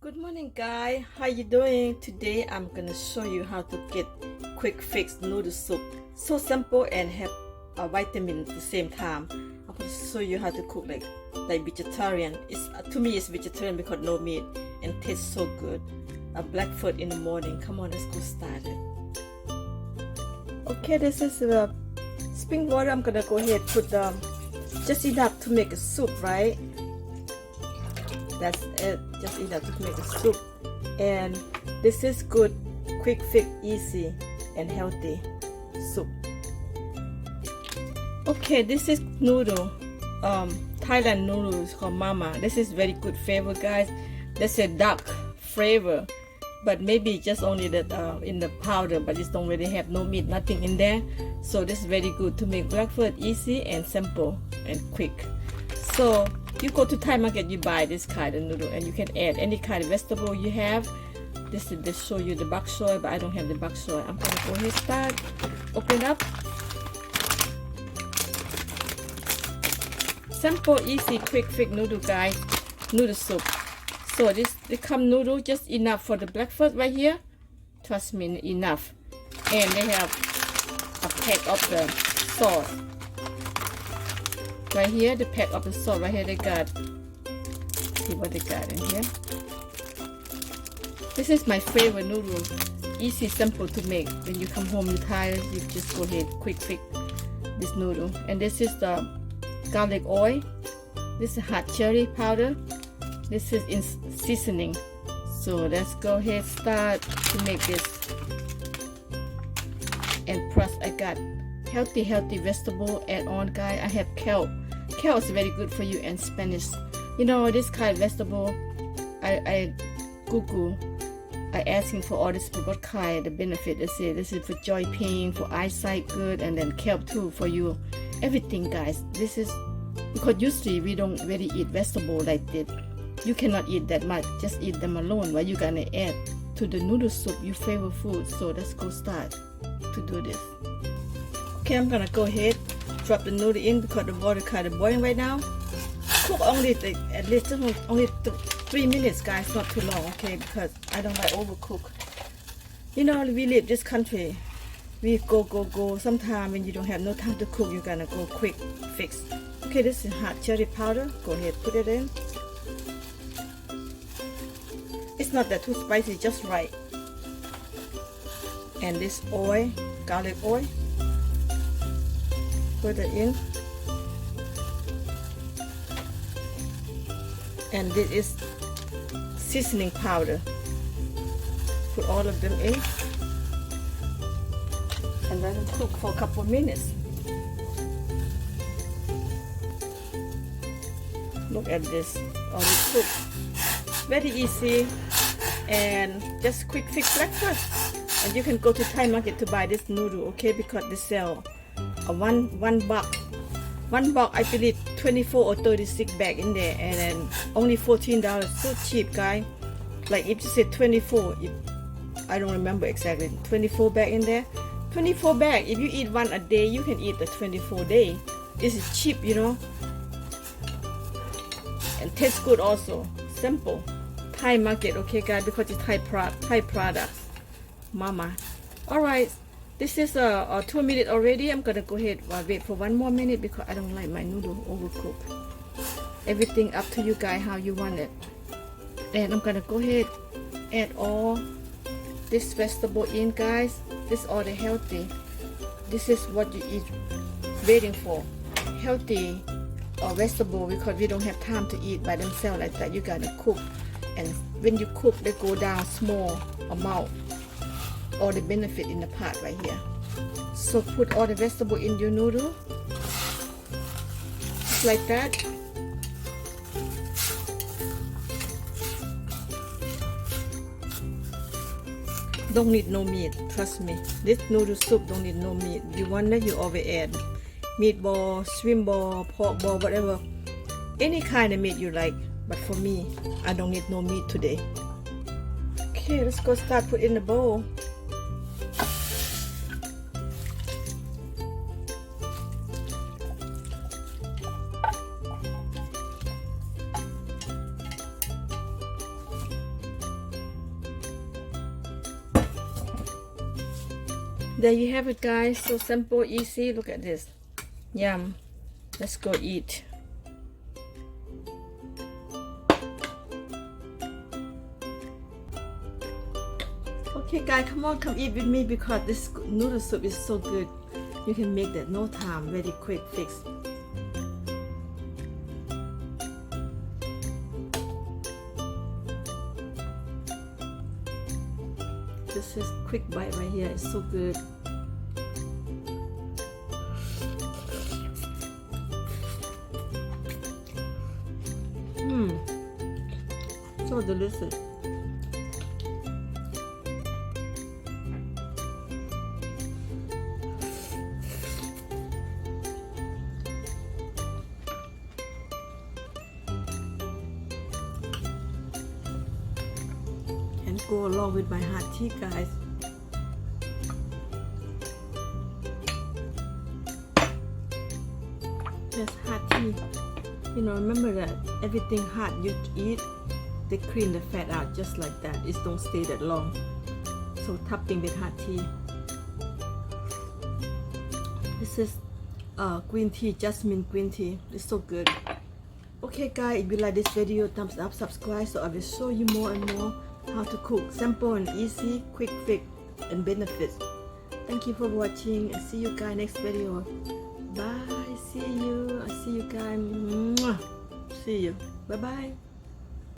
Good morning guys, how you doing? Today I'm gonna show you how to get quick fix noodle soup. So simple and have a vitamin at the same time. I'm gonna show you how to cook like vegetarian. To me it's vegetarian because no meat and tastes so good. A breakfast in the morning. Come on, let's go start it. Okay, this is the spring water. I'm gonna go ahead put just enough to make a soup, right? That's it, just enough to make a soup. And this is good, quick fix, easy and healthy soup. Okay, this is noodle, Thailand noodles called mama. This is very good flavor, guys. That's a dark flavor, but maybe just only that in the powder, but it don't really have no meat, nothing in there. So this is very good to make breakfast, easy and simple and quick. So you go to Thai market, you buy this kind of noodle, and you can add any kind of vegetable you have. This show you the bok choy, but I don't have the bok choy. I'm gonna go ahead and start. Open up. Simple, easy, quick fix noodle, guys. Noodle soup. So this come noodle just enough for the breakfast right here. Trust me, enough. And they have a pack of the sauce. Right here, the pack of the sauce. Right here, they got. See what they got in here. This is my favorite noodle. Easy, simple to make. When you come home, you're tired, you just go ahead, quick fix this noodle. And this is the garlic oil. This is hot cherry powder. This is in seasoning. So let's go ahead, start to make this. And plus, I got healthy vegetable add on, guys. I have kale. Kale is very good for you, and Spanish. You know, this kind of vegetable, I Google, I asking for all this, what kind, the benefit. They say this is for joint pain, for eyesight good, and then kale too for you. Everything, guys. This is because usually we don't really eat vegetable like this. You cannot eat that much. Just eat them alone. But you gonna add to the noodle soup your favorite food. So let's go start to do this. Okay, I'm gonna go ahead, drop the noodle in because the water kind of boiling right now. Cook only at least only 3 minutes, guys, not too long, okay? Because I don't like overcook. You know, we live this country. We go. Sometimes when you don't have no time to cook, you're gonna go quick fix. Okay, this is hot cherry powder. Go ahead, put it in. It's not that too spicy, just right. And this oil, garlic oil. Put it in, and this is seasoning powder. Put all of them in, and let it cook for a couple of minutes. Look at this, already cooked. Very easy and just quick fix breakfast. And you can go to Thai market to buy this noodle, okay? Because they sell one box. One box, I believe 24 or 36 bag in there, and then only $14. So cheap, guys. Like if you say 24, I don't remember exactly. 24 bag in there. 24 bag. If you eat one a day, you can eat the 24 day. This is cheap, you know, and tastes good also. Simple. Thai market, okay, guys, because it's Thai products. Mama. All right. This is 2 minutes already. I'm gonna go ahead and wait for 1 more minute because I don't like my noodle overcooked. Everything up to you guys how you want it. And I'm gonna go ahead add all this vegetable in, guys. This all the healthy. This is what you eat waiting for. Healthy vegetable, because we don't have time to eat by themselves like that. You gotta cook, and when you cook, they go down small amount. All the benefit in the pot right here. So put all the vegetable in your noodle, just like that. Don't need no meat, trust me. This noodle soup don't need no meat. You want that, you always add meatball, shrimp ball, pork ball, whatever, any kind of meat you like. But for me, I don't need no meat today. Okay, let's go start put in the bowl. There you have it, guys. So simple, easy. Look at this. Yum. Let's go eat. Okay guys, come on, come eat with me because this noodle soup is so good. You can make that no time, very quick fix. This is quick bite right here. It's so good. So delicious. And go along with my hot tea, guys. Just hot tea. You know, remember that everything hot you eat, they clean the fat out just like that. It don't stay that long. So topping with hot tea. This is green tea, jasmine green tea. It's so good. Okay guys, if you like this video, thumbs up, subscribe, so I will show you more and more how to cook. Simple and easy, quick fix and benefits. Thank you for watching and see you guys next video. Bye. See you. I see you guys. Mwah. See you. Bye bye.